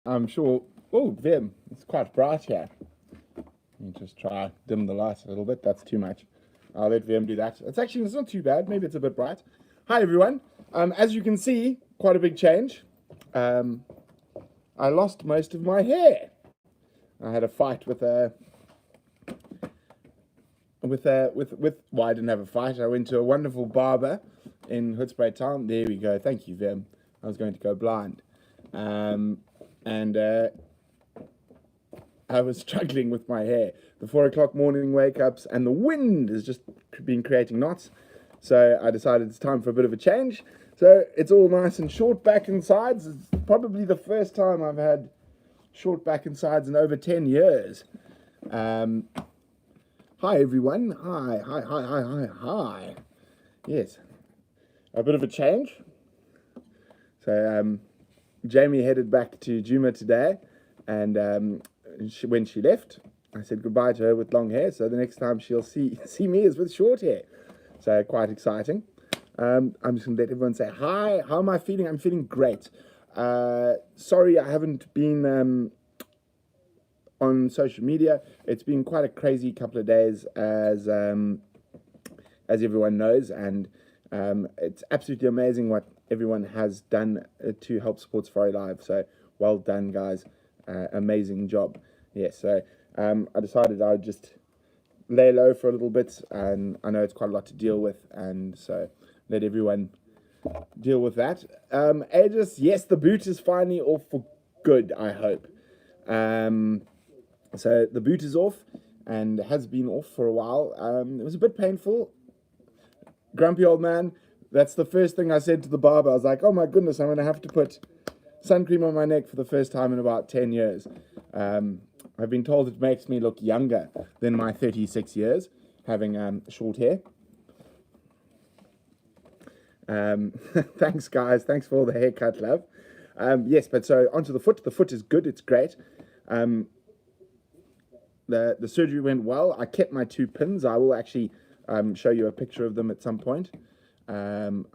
I'm sure. Oh, Vim, it's quite bright here. Let me just try dim the light a little bit. That's too much. I'll let Vim do that. It's not too bad. Maybe it's a bit bright. Hi everyone. As you can see, quite a big change. Um, I lost most of my hair. I had a fight with well, I didn't have a fight. I went to a wonderful barber in Hoedspruit Town. There we go. Thank you, Vim. I was going to go blind. And I was struggling with my hair. The 4 o'clock morning wake ups and the wind has just been creating knots. So I decided it's time for a bit of a change. So it's all nice and short back and sides. It's probably the first time I've had short back and sides in over 10 years. Hi everyone. Hi. Yes. A bit of a change. So Jamie headed back to Juma today, and when she left, I said goodbye to her with long hair. So the next time she'll see me is with short hair. So quite exciting. I'm just gonna let everyone say hi. How am I feeling? I'm feeling great. Sorry, I haven't been on social media. It's been quite a crazy couple of days, as everyone knows, and it's absolutely amazing what everyone has done to help support Safari Live. So well done, guys. Amazing job. Yes. So I decided I would just lay low for a little bit, and I know it's quite a lot to deal with, and so let everyone deal with that. Aegis, yes, the boot is finally off for good, I hope. So the boot is off and has been off for a while. It was a bit painful. Grumpy old man, that's the first thing I said to the barber. I was like, oh my goodness, I'm going to have to put sun cream on my neck for the first time in about 10 years. I've been told it makes me look younger than my 36 years, having short hair. Thanks, guys. Thanks for all the haircut, love. Yes, but so onto the foot. The foot is good. It's great. The surgery went well. I kept my 2 pins. I will actually show you a picture of them at some point. And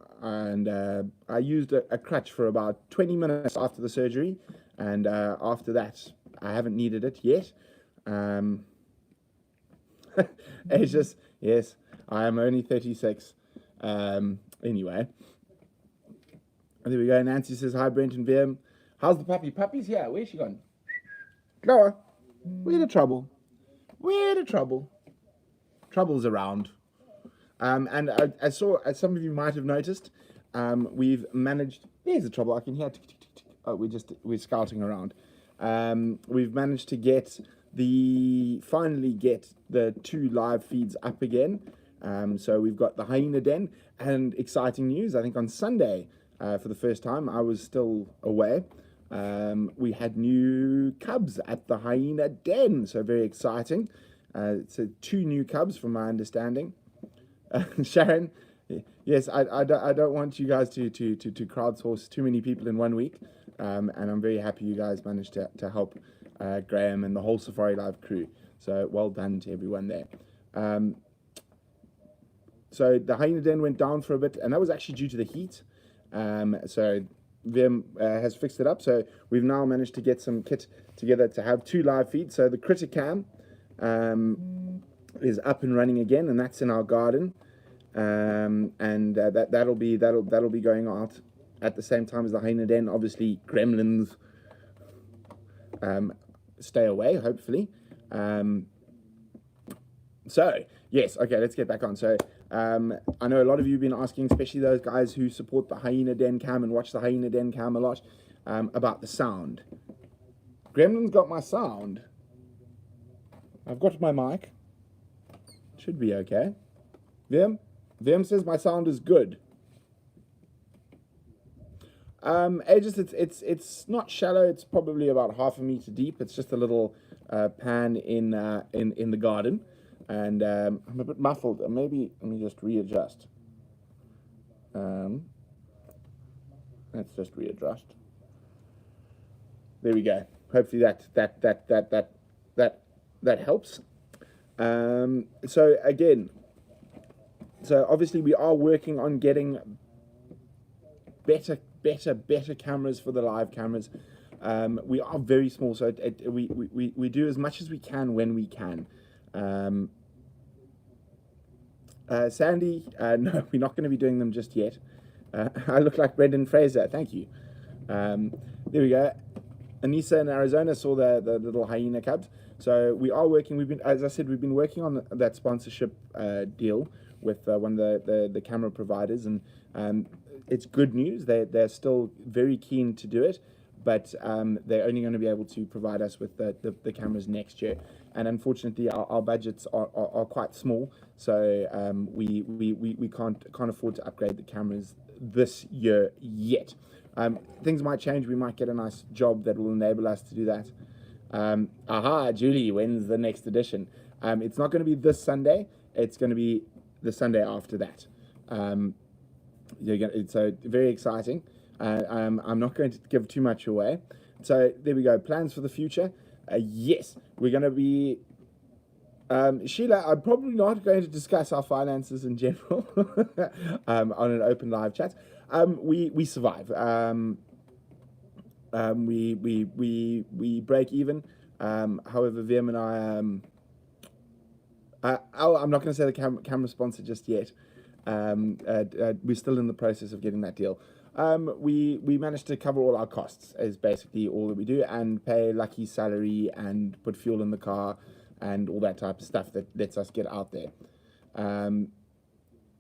I used a crutch for about 20 minutes after the surgery. And after that, I haven't needed it yet. It's just, yes, I am only 36. Anyway. There we go. Nancy says, hi, Brent and VM. How's the puppy? Puppy's here. Where's she gone? Noah, where the trouble? Where the trouble? Trouble's around. And I saw, as some of you might have noticed, we've managed. There's the trouble. I can hear. Oh, we're scouting around. We've managed to finally get the 2 live feeds up again. So we've got the Hyena Den, and exciting news. I think on Sunday, for the first time, I was still away. We had new cubs at the Hyena Den, so very exciting. So 2 new cubs, from my understanding. Sharon, yes, I don't want you guys to crowdsource too many people in 1 week, and I'm very happy you guys managed to help Graham and the whole Safari Live crew. So well done to everyone there. So the Hyena Den went down for a bit, and that was actually due to the heat. So Vim has fixed it up. So we've now managed to get some kit together to have 2 live feeds. So the Critter Cam is up and running again, and that's in our garden. And that'll be going out at the same time as the Hyena Den. Obviously, gremlins stay away, hopefully. So yes, okay, let's get back on. So I know a lot of you have been asking, especially those guys who support the Hyena Den Cam and watch the Hyena Den Cam a lot, about the sound. Gremlin's got my sound. I've got my mic. Should be okay. Vim says my sound is good. Aegis, it's not shallow. It's probably about 1/2 meter deep. It's just a little pan in the garden, and I'm a bit muffled. Maybe let me just readjust. Let's just readjust. There we go. Hopefully that helps. So again, so obviously we are working on getting better cameras for the live cameras. We are very small, so we do as much as we can when we can. Sandy, no, we're not going to be doing them just yet. I look like Brendan Fraser. Thank you. There we go. Anissa in Arizona saw the little hyena cubs. So we are working. We've been, as I said, we've been working on that sponsorship deal with one of the camera providers, and it's good news. They're still very keen to do it, but they're only going to be able to provide us with the cameras next year. And unfortunately, our budgets are quite small, so we can't afford to upgrade the cameras this year yet. Things might change. We might get a nice job that will enable us to do that. Aha, Julie, when's the next edition? It's not going to be this Sunday. It's going to be the Sunday after that. It's very exciting. I'm not going to give too much away. So there we go. Plans for the future. Yes, we're going to be... Sheila, I'm probably not going to discuss our finances in general on an open live chat. We survive. We break even. However, Vim and I'm not going to say the camera sponsor just yet. We're still in the process of getting that deal. We managed to cover all our costs, is basically all that we do, and pay Lucky's salary and put fuel in the car and all that type of stuff that lets us get out there.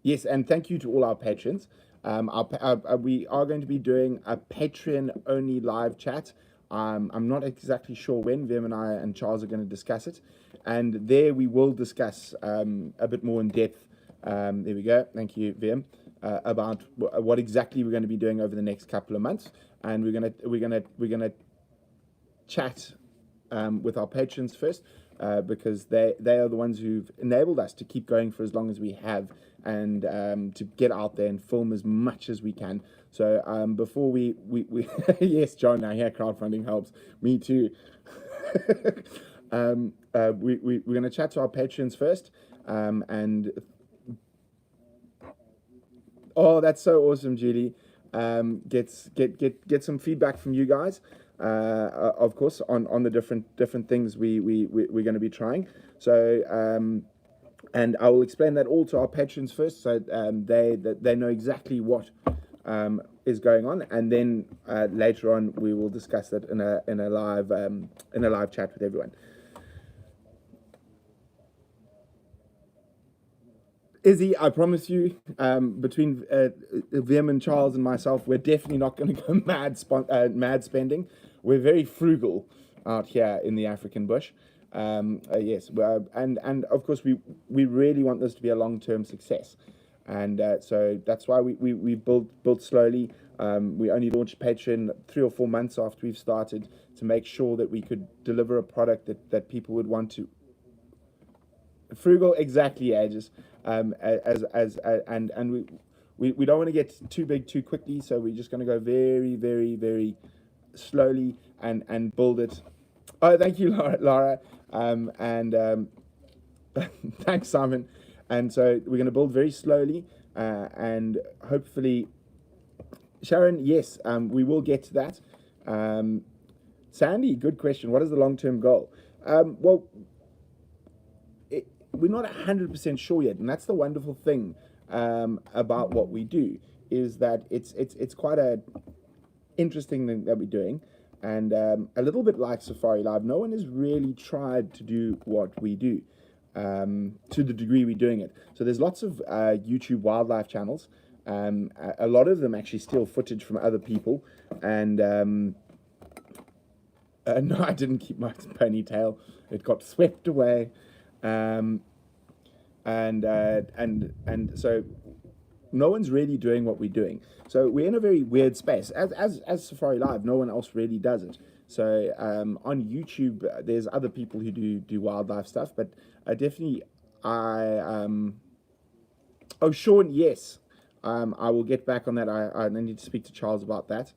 Yes, and thank you to all our patrons. We are going to be doing a Patreon-only live chat. I'm not exactly sure when. Vim and I and Charles are going to discuss it. And there we will discuss a bit more in depth. There we go. Thank you, Vim. About what exactly we're going to be doing over the next couple of months. And we're gonna chat with our patrons first. Because they are the ones who've enabled us to keep going for as long as we have, and to get out there and film as much as we can. So before we yes, John, I hear crowdfunding helps. Me too. We're going to chat to our patrons first, and oh, that's so awesome, Julie. Get some feedback from you guys. Of course, on the different things we're going to be trying. So, and I will explain that all to our patrons first, so they know exactly what is going on, and then later on we will discuss that in a live chat with everyone. Izzy, I promise you, between Vim and Charles and myself, we're definitely not going to go mad spending. We're very frugal out here in the African bush. Yes, and of course we really want this to be a long-term success, and so that's why we built slowly. We only launched Patreon 3 or 4 months after we've started, to make sure that we could deliver a product that people would want to. Frugal, exactly, Aegis. And we don't want to get too big too quickly, so we're just going to go very, very, very slowly and build it. Oh, thank you, Laura. Thanks, Simon. And so we're going to build very slowly, and hopefully, Sharon, yes, we will get to that. Sandy, good question. What is the long-term goal? Well, we're not 100% sure yet, and that's the wonderful thing about what we do, is that it's quite a interesting thing that we're doing, and a little bit like Safari Live, no one has really tried to do what we do to the degree we're doing it. So there's lots of YouTube wildlife channels. A lot of them actually steal footage from other people, and no, I didn't keep my ponytail. It got swept away. And so no one's really doing what we're doing. So we're in a very weird space. As Safari Live, no one else really does it. So on YouTube, there's other people who do wildlife stuff, but definitely oh, Sean, yes. I will get back on that. I need to speak to Charles about that.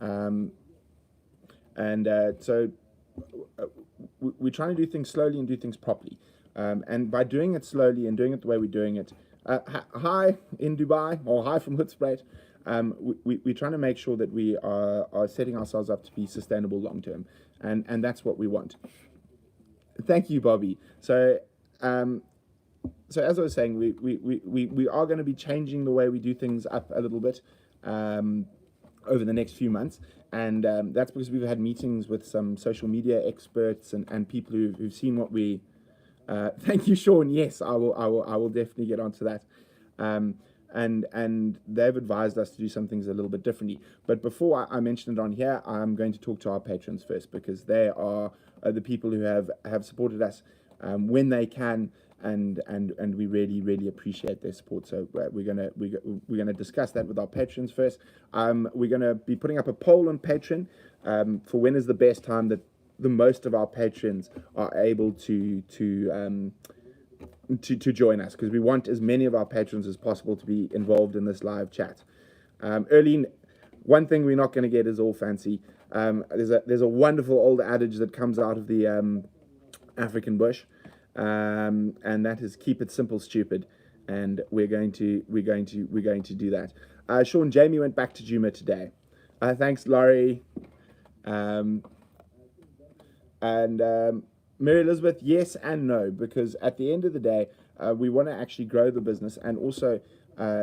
So we're trying to do things slowly and do things properly. And by doing it slowly and doing it the way we're doing it, hi in Dubai, or hi from Hoedspruit. we're trying to make sure that we are setting ourselves up to be sustainable long term, and that's what we want. Thank you, Bobby. So as I was saying, we are going to be changing the way we do things up a little bit over the next few months, and that's because we've had meetings with some social media experts and people who've seen what we. Thank you, Sean. Yes, I will definitely get onto that. And they've advised us to do some things a little bit differently. But before I mention it on here, I'm going to talk to our patrons first, because they are the people who have supported us when they can, and we really appreciate their support. So we're gonna discuss that with our patrons first. We're gonna be putting up a poll on Patreon for when is the best time that the most of our patrons are able to join us, because we want as many of our patrons as possible to be involved in this live chat. Early, one thing we're not going to get is all fancy. There's a wonderful old adage that comes out of the African bush, and that is keep it simple, stupid. And we're going to do that. Sean, Jamie went back to Juma today. Thanks, Laurie. Mary Elizabeth, yes and no, because at the end of the day, we want to actually grow the business, and also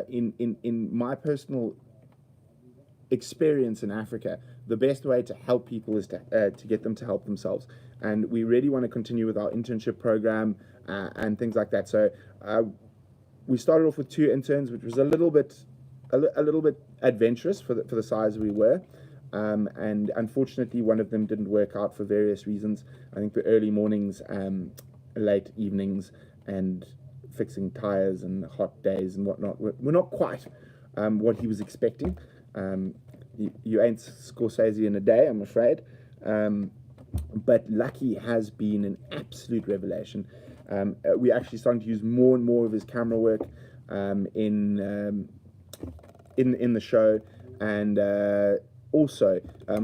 in my personal experience in Africa, the best way to help people is to get them to help themselves, and we really want to continue with our internship program and things like that. So we started off with 2 interns, which was a little bit adventurous for the size we were. And unfortunately, one of them didn't work out for various reasons. I think the early mornings, late evenings, and fixing tires and hot days and whatnot were not quite what he was expecting. You ain't Scorsese in a day, I'm afraid. But Lucky has been an absolute revelation. We're actually starting to use more and more of his camera work in the show, and also,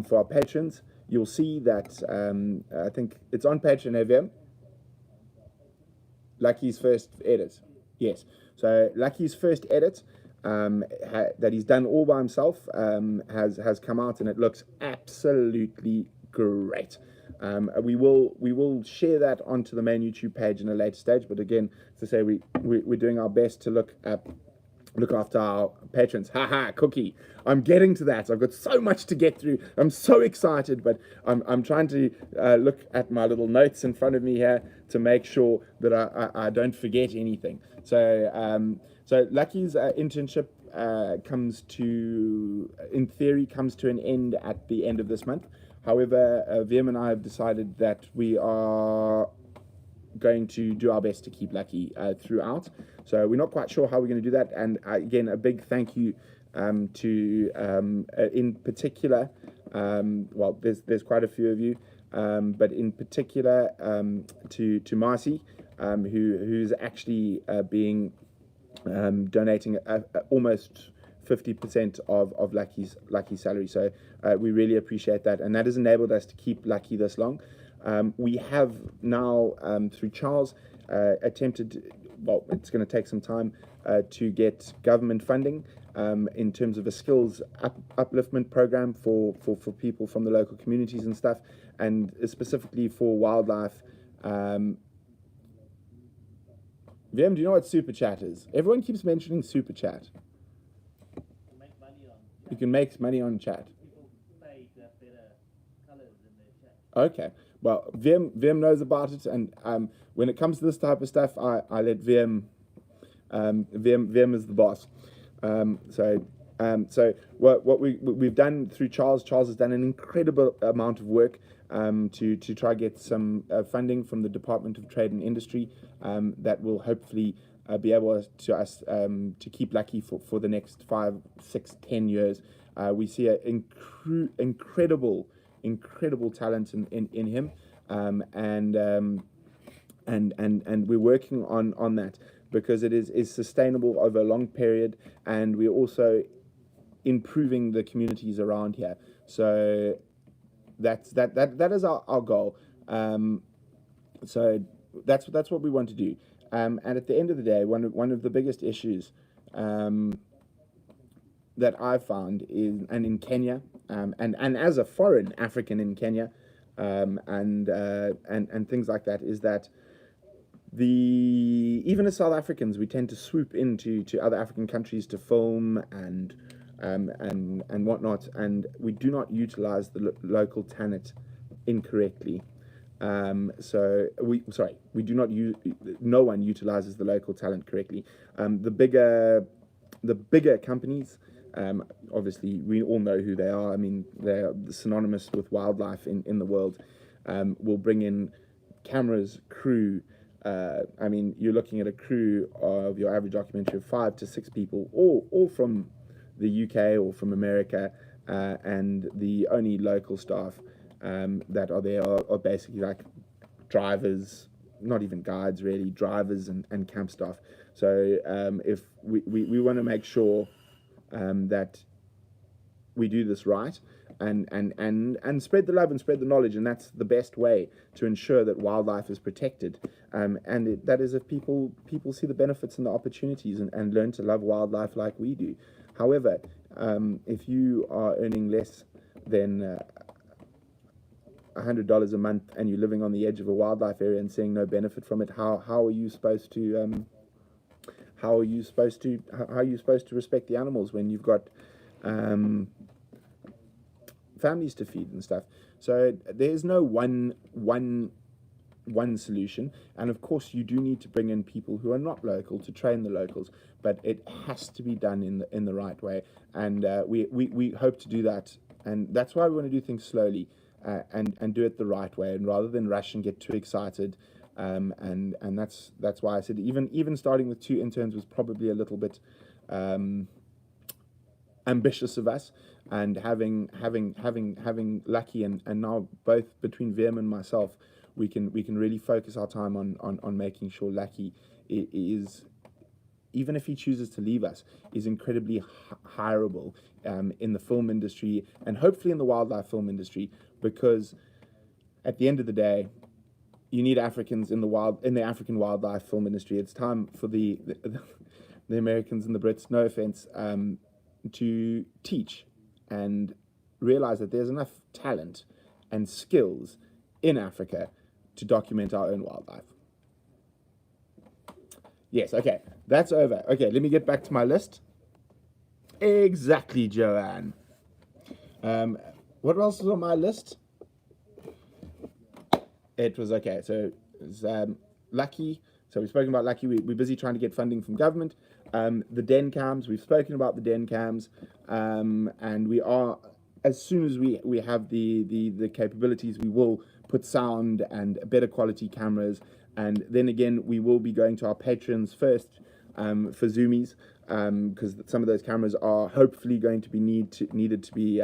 for our patrons, you'll see that I think it's on Patreon, AVM. Lucky's first edit. Yes. So Lucky's first edit that he's done all by himself has come out, and it looks absolutely great. We will share that onto the main YouTube page in a later stage. But again, to say we're doing our best to look after our patrons. Haha, cookie. I'm getting to that. I've got so much to get through. I'm so excited, but I'm trying to look at my little notes in front of me here to make sure that I don't forget anything. So Lucky's internship in theory comes to an end at the end of this month. However, VM and I have decided that we are going to do our best to keep Lucky throughout. So we're not quite sure how we're going to do that. And again, a big thank you to, in particular, well, there's quite a few of you, but in particular to Marcy, who's actually donating almost 50% of Lucky's salary. So we really appreciate that, and that has enabled us to keep Lucky this long. We have now, through Charles, attempted, well, it's going to take some time to get government funding in terms of a skills upliftment program for people from the local communities and stuff, and specifically for wildlife. VM, do you know what Super Chat is? Everyone keeps mentioning Super Chat. You can make money on chat. People pay to have better colors in their chat. Okay. Well, VM knows about it, and when it comes to this type of stuff, I let VM is the boss. So what we've done through Charles has done an incredible amount of work to try get some funding from the Department of Trade and Industry that will hopefully be able to keep Lucky for the next 5, 6, 10 years. We see an incredible talent in him, and we're working on that, because it is sustainable over a long period, and we're also improving the communities around here. So that is our goal. So that's what we want to do. And at the end of the day, one of the biggest issues that I've found is, and in Kenya, and as a foreign African in Kenya, and things like that, is that even as South Africans, we tend to swoop into other African countries to film and whatnot, and we do not utilize the local talent incorrectly. We do not use. No one utilizes the local talent correctly. The bigger companies, obviously, we all know who they are. I mean, they're synonymous with wildlife in the world. Will bring in cameras, crew. I mean, you're looking at a crew of your average documentary of 5 to 6 people, all from the UK or from America, and the only local staff that are there are basically like drivers, not even guides really, drivers and camp staff. So if we want to make sure that we do this right, and spread the love and spread the knowledge, and that's the best way to ensure that wildlife is protected. That is if people see the benefits and the opportunities and learn to love wildlife like we do. However, if you are earning less than $100 a month and you're living on the edge of a wildlife area and seeing no benefit from it, how are you supposed to respect the animals when you've got families to feed and stuff? So there's no one solution, and of course you do need to bring in people who are not local to train the locals, but it has to be done in the right way, and we hope to do that, and that's why we want to do things slowly, and do it the right way, and rather than rush and get too excited, and that's why I said even starting with 2 interns was probably a little bit ambitious of us, and having Lucky and now both between VM and myself, we can really focus our time on making sure Lucky is, even if he chooses to leave us, is incredibly hireable in the film industry, and hopefully in the wildlife film industry, because at the end of the day, you need Africans in the African wildlife film industry. It's time for the Americans and the Brits, no offense, to teach and realize that there's enough talent and skills in Africa to document our own wildlife. Yes, okay, that's over. Okay, let me get back to my list. Exactly, Joanne. What else was on my list? It was okay. So it's Lucky. So we've spoken about Lucky. We're busy trying to get funding from government. The den cams. We've spoken about the den cams, and we are, as soon as we have the capabilities, we will put sound and better quality cameras. And then again, we will be going to our patrons first for zoomies, because some of those cameras are hopefully going to be needed to be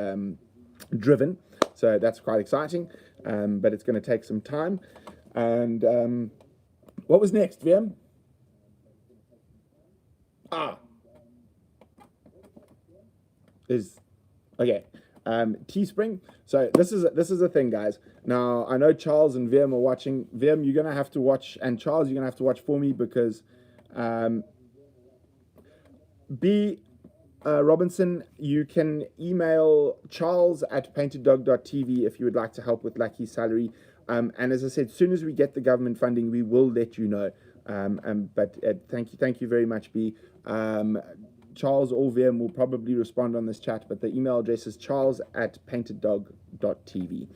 driven. So that's quite exciting, but it's going to take some time. And what was next, VM? Okay. Teespring. So this is a thing, guys. Now I know Charles and VM are watching. VM, you're gonna have to watch, and Charles, you're gonna have to watch for me, because Robinson, you can email charles@painteddog.tv if you would like to help with Lucky's salary. And as I said, as soon as we get the government funding, we will let you know. But thank you very much, B. Charles or VM will probably respond on this chat, but the email address is charles@painteddog.tv.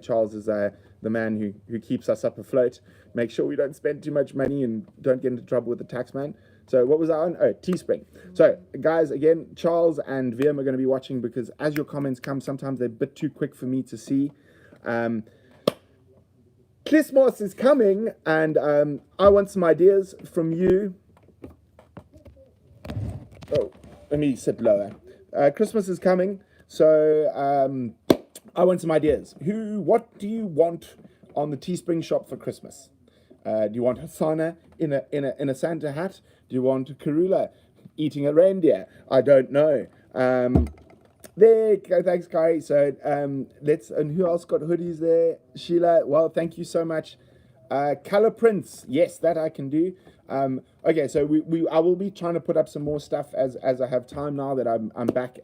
Charles is the man who keeps us up afloat, make sure we don't spend too much money and don't get into trouble with the tax man. So what was that on? Oh, Teespring. So guys, again, Charles and VM are going to be watching, because as your comments come, sometimes they're a bit too quick for me to see. Christmas is coming, and I want some ideas from you. Oh, let me sit lower. Christmas is coming, so I want some ideas. What do you want on the Teespring shop for Christmas? Do you want Hasana in a Santa hat? Do you want Karula eating a reindeer? I don't know. There, thanks, Kai. So and who else got hoodies there? Sheila. Well, thank you so much. Color prints, yes, that I can do. Okay, so I will be trying to put up some more stuff as I have time now that I'm back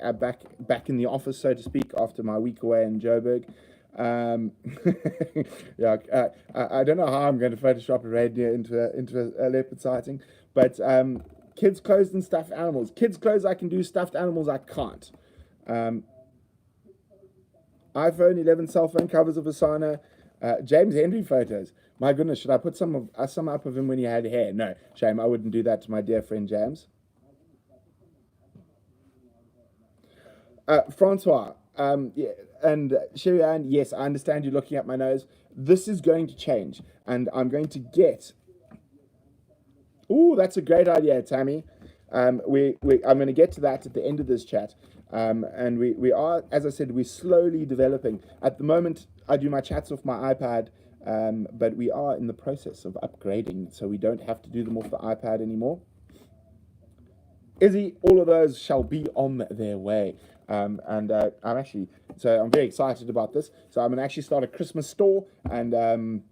in the office, so to speak, after my week away in Joburg. Yeah, I don't know how I'm going to Photoshop a reindeer into a leopard sighting, but kids' clothes and stuffed animals. Kids' clothes I can do, stuffed animals I can't. iPhone 11 cell phone covers of Asana. James Henry photos. My goodness, should I put some up of him when he had hair? No, shame. I wouldn't do that to my dear friend James. Francois, yeah, and Sherry Ann, yes, I understand you looking at my nose. This is going to change, and I'm going to get. Ooh, that's a great idea, Tammy. I'm going to get to that at the end of this chat. And we are, as I said, we're slowly developing. At the moment, I do my chats off my iPad, but we are in the process of upgrading, so we don't have to do them off the iPad anymore. Izzy, all of those shall be on their way. I'm very excited about this. So I'm going to actually start a Christmas store, and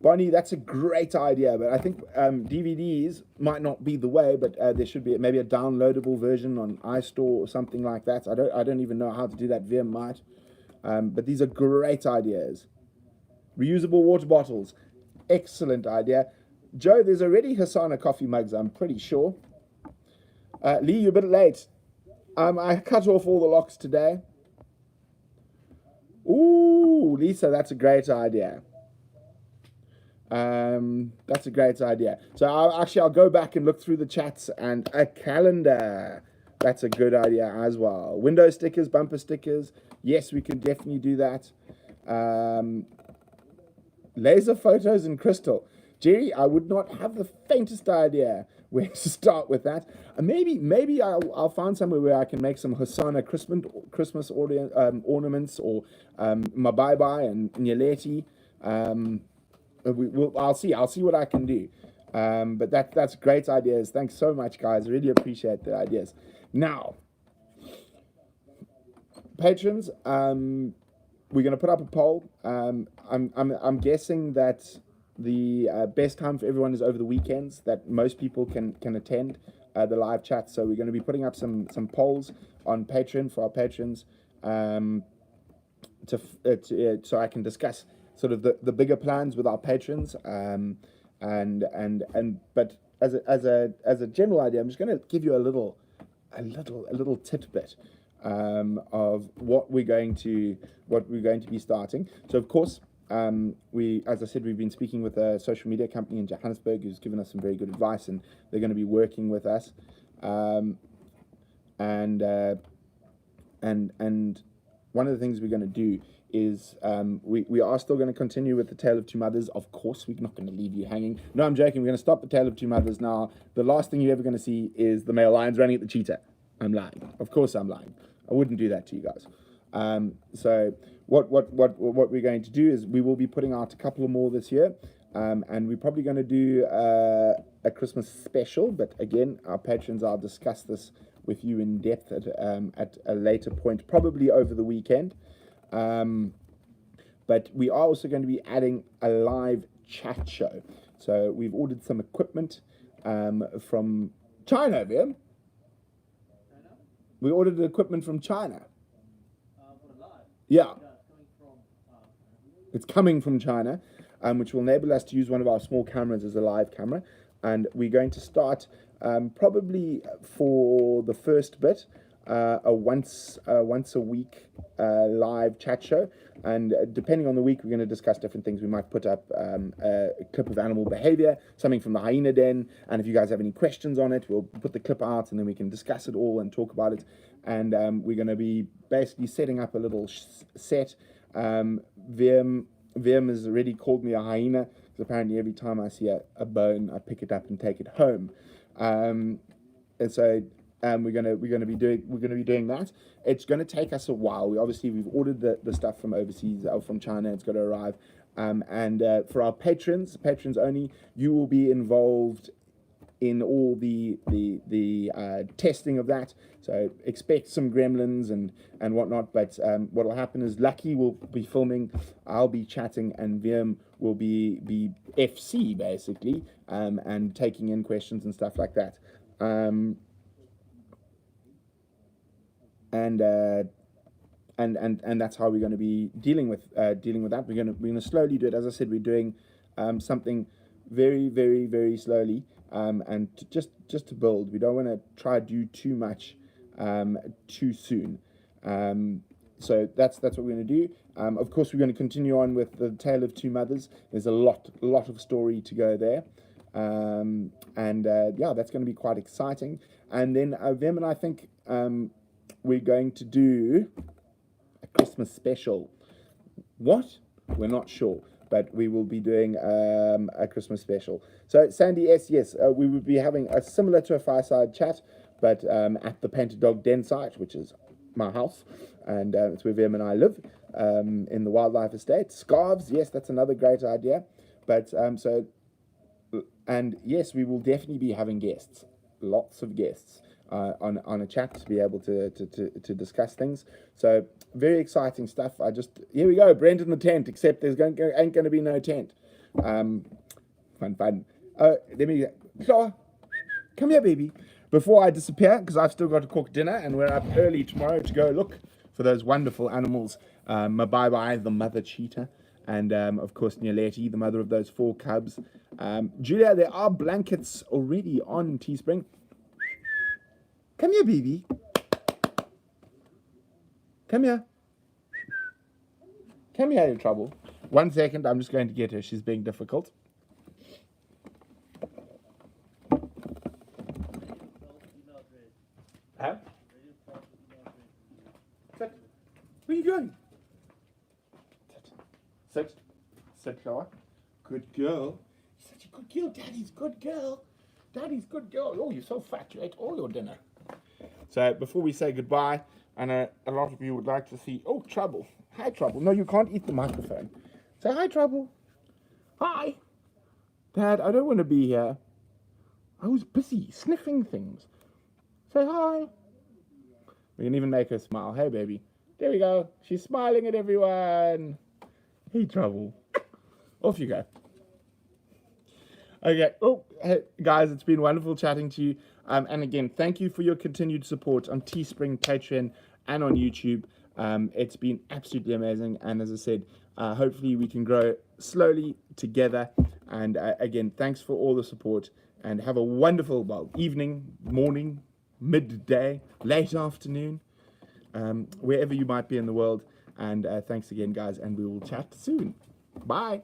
Bonnie, that's a great idea, but I think DVDs might not be the way, but there should be maybe a downloadable version on iStore or something like that. I don't even know how to do that. VM might, but these are great ideas. Reusable water bottles, excellent idea. Joe, there's already Hasana coffee mugs, I'm pretty sure. Lee, you're a bit late. I cut off all the locks today. Ooh, Lisa, that's a great idea. That's a great idea. So I'll go back and look through the chats, and a calendar. That's a good idea as well. Window stickers, bumper stickers. Yes, we can definitely do that. Laser photos in crystal. Jerry, I would not have the faintest idea where to start with that. Maybe I'll find somewhere where I can make some Hasana Christmas ornaments, or Mabai and Nyaleti. I'll see what I can do. But that's great ideas. Thanks so much, guys. Really appreciate the ideas. Now, patrons, we're going to put up a poll. I'm guessing that the best time for everyone is over the weekends, that most people can attend the live chat. So we're going to be putting up some polls on Patreon for our patrons, so I can discuss sort of the bigger plans with our patrons. But as a general idea, I'm just going to give you a little tidbit of what we're going to be starting. So of course, as I said, we've been speaking with a social media company in Johannesburg who's given us some very good advice, and they're going to be working with us. And one of the things we're going to do is we are still going to continue with the Tale of Two Mothers. Of course, we're not going to leave you hanging. No, I'm joking. We're going to stop the Tale of Two Mothers now. The last thing you're ever going to see is the male lions running at the cheetah. I'm lying. Of course I'm lying. I wouldn't do that to you guys. So what we're going to do is we will be putting out a couple more this year, and we're probably going to do a Christmas special. But again, our patrons, I'll discuss this with you in depth at a later point, probably over the weekend. But we are also going to be adding a live chat show. So we've ordered some equipment from China, Vim. We ordered equipment from China. Yeah. It's coming from China, which will enable us to use one of our small cameras as a live camera. And we're going to start probably for the first bit, a once a week live chat show. And depending on the week, we're going to discuss different things. We might put up a clip of animal behavior, something from the hyena den. And if you guys have any questions on it, we'll put the clip out, and then we can discuss it all and talk about it. And we're going to be basically setting up a little set. VM has already called me a hyena, because apparently every time I see a bone, I pick it up and take it home. And so we're gonna be doing that. It's gonna take us a while. We've ordered the stuff from overseas, from China. It's got to arrive. And for our patrons only, you will be involved in all the testing of that. So expect some gremlins and whatnot. But what will happen is Lucky will be filming, I'll be chatting, and VM will be FC basically, and taking in questions and stuff like that. And that's how we're going to be dealing with that. We're going to slowly do it. As I said, we're doing something very, very, very slowly, and just to build. We don't want to try to do too much too soon. So that's what we're going to do. Of course, we're going to continue on with the Tale of Two Mothers. There's a lot of story to go there. Yeah, that's going to be quite exciting. And then Vim and I think we're going to do a Christmas special. What? We're not sure, but we will be doing a Christmas special. So Sandy S, yes, we would be having a similar to a fireside chat, but at the Painted Dog Den site, which is my house, and it's where Vim and I live, in the wildlife estate. Scarves, yes, that's another great idea. But and yes, we will definitely be having guests, lots of guests on a chat to be able to discuss things. So very exciting stuff. Here we go, Brent in the tent, except ain't going to be no tent. Fun. Let me, Claw, come here, baby. Before I disappear, because I've still got to cook dinner, and we're up early tomorrow to go look for those wonderful animals. Mabai, the mother cheetah, and of course Nyaleti, the mother of those 4 cubs. Julia, there are blankets already on Teespring. Come here, baby. Come here. Come here, in trouble. 1 second, I'm just going to get her. She's being difficult. Huh? Sit. Where are you going? Sit. Sit, Flower. Good girl. You're such a good girl. Daddy's good girl. Daddy's good girl. Oh, you're so fat. You ate all your dinner. So before we say goodbye, I know a lot of you would like to see... Oh, Trouble. Hi, Trouble. No, you can't eat the microphone. Say hi, Trouble. Hi. Dad, I don't want to be here. I was busy sniffing things. Say hi. We can even make her smile. Hey, baby. There we go. She's smiling at everyone. Hey, Trouble. Off you go. Okay. Oh, hey, guys, it's been wonderful chatting to you. And again, thank you for your continued support on Teespring, Patreon, and on YouTube. It's been absolutely amazing. And as I said, hopefully we can grow slowly together. And again, thanks for all the support. And have a wonderful, evening, morning, midday, late afternoon, wherever you might be in the world. And thanks again, guys. And we will chat soon. Bye.